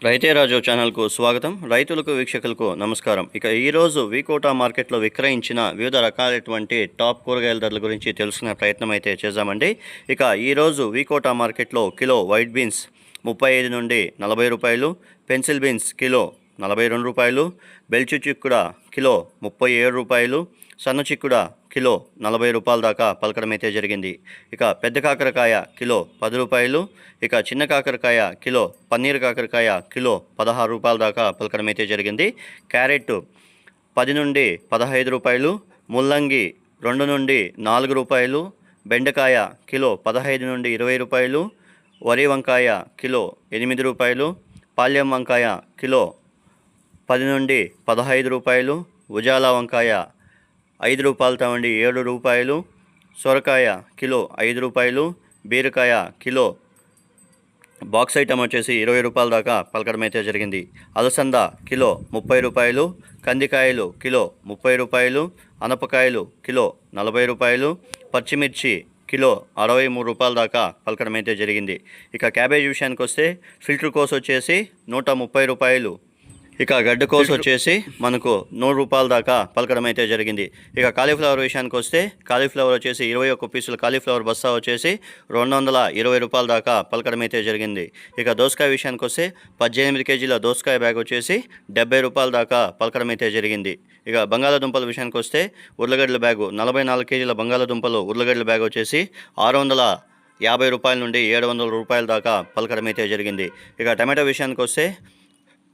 రైతే రాజు ఛానల్కు స్వాగతం. రైతులకు వీక్షకులకు నమస్కారం. ఇక ఈరోజు వీకోటా మార్కెట్లో విక్రయించిన వివిధ రకాలైనటువంటి టాప్ కూరగాయల ధరల గురించి తెలుసుకునే ప్రయత్నం అయితే చేద్దామండి. ఇక ఈరోజు వీకోటా మార్కెట్లో కిలో వైట్ బీన్స్ 35 నుండి 40 రూపాయలు, పెన్సిల్ బీన్స్ కిలో 42 రూపాయలు, బెల్చి చిక్కుడ కిలో 37 రూపాయలు, సన్న చిక్కుడ కిలో 40 రూపాయల దాకా పలకడం అయితే జరిగింది. ఇక పెద్ద కాకరకాయ కిలో 10 రూపాయలు, ఇక చిన్న కాకరకాయ కిలో, పన్నీర్ కాకరకాయ కిలో 16 రూపాయల దాకా పలకడం అయితే జరిగింది. క్యారెట్ 10 నుండి 15 రూపాయలు, ముల్లంగి 2 నుండి 4 రూపాయలు, బెండకాయ కిలో 15 నుండి 20 రూపాయలు, వరి వంకాయ కిలో 8 రూపాయలు, పాల్యం వంకాయ కిలో 10 నుండి 15 రూపాయలు, ఉజాల వంకాయ 5 రూపాయలతో ఉండి 7 రూపాయలు, సొరకాయ కిలో 5 రూపాయలు, బీరకాయ కిలో బాక్స్ ఐటమ్ వచ్చేసి 20 రూపాయల దాకా పలకడం అయితే జరిగింది. అలసంద కిలో 30 రూపాయలు, కందికాయలు కిలో 30 రూపాయలు, అనపకాయలు కిలో 40 రూపాయలు, పచ్చిమిర్చి కిలో 63 రూపాయల దాకా పలకడం అయితే జరిగింది. ఇక క్యాబేజ్ విషయానికి వస్తే ఫిల్టర్ కోస్ వచ్చేసి 130 రూపాయలు, ఇక గడ్డ కోసు వచ్చేసి మనకు 100 రూపాయల దాకా పలకడం అయితే జరిగింది. ఇక కాలీఫ్లవర్ విషయానికి వస్తే కాలీఫ్లవర్ వచ్చేసి 21 పీసుల కాలీఫ్లవర్ బస్తా వచ్చేసి 220 రూపాయల దాకా పలకడం అయితే జరిగింది. ఇక దోసకాయ విషయానికి వస్తే 18 కేజీల దోసకాయ బ్యాగ్ వచ్చేసి 70 రూపాయల దాకా పలకడం అయితే జరిగింది. ఇక బంగాళాదుంపల విషయానికి వస్తే ఉర్లగడ్డల బ్యాగు 44 కేజీల బంగాళాదుంపలు ఉర్లగడ్డల బ్యాగ్ వచ్చేసి 650 రూపాయల నుండి 700 రూపాయల దాకా పలకడం అయితే జరిగింది. ఇక టమాటో విషయానికి వస్తే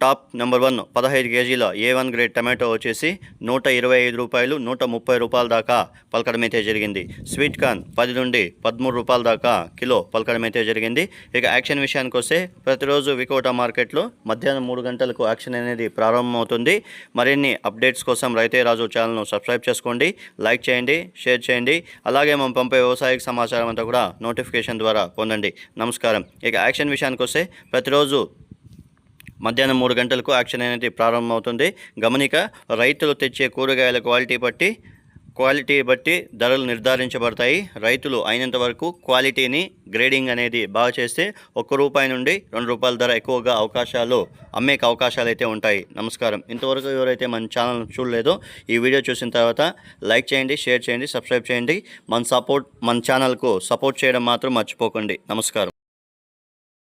టాప్ నెంబర్ 1 15 కేజీల A1 గ్రేడ్ టమాటో వచ్చేసి 125 రూపాయలు, 130 రూపాయల దాకా పలకడం అయితే జరిగింది. స్వీట్ కార్న్ 10 నుండి 13 రూపాయల దాకా కిలో పలకడం అయితే జరిగింది. ఇక యాక్షన్ విషయానికి వస్తే ప్రతిరోజు వికోటా మార్కెట్లో మధ్యాహ్నం 3 గంటలకు యాక్షన్ అనేది ప్రారంభమవుతుంది. మరిన్ని అప్డేట్స్ కోసం రైతే రాజు ఛానల్ను సబ్స్క్రైబ్ చేసుకోండి, లైక్ చేయండి, షేర్ చేయండి. అలాగే మనం పంపే వ్యవసాయ సమాచారం అంతా కూడా నోటిఫికేషన్ ద్వారా పొందండి. నమస్కారం. ఇక యాక్షన్ విషయానికి వస్తే ప్రతిరోజు మధ్యాహ్నం 3 గంటలకు యాక్షన్ అనేది ప్రారంభమవుతుంది. గమనిక, రైతులు తెచ్చే కూరగాయల క్వాలిటీ బట్టి ధరలు నిర్ధారించబడతాయి. రైతులు అయినంత వరకు క్వాలిటీని గ్రేడింగ్ అనేది బాగా చేస్తే ₹1 నుండి ₹2 ధర ఎక్కువగా అమ్మే అవకాశాలు అయితే ఉంటాయి. నమస్కారం. ఇంతవరకు ఎవరైతే మన ఛానల్ చూడలేదో ఈ వీడియో చూసిన తర్వాత లైక్ చేయండి, షేర్ చేయండి, సబ్స్క్రైబ్ చేయండి. మన ఛానల్కు సపోర్ట్ చేయడం మాత్రం మర్చిపోకండి. నమస్కారం.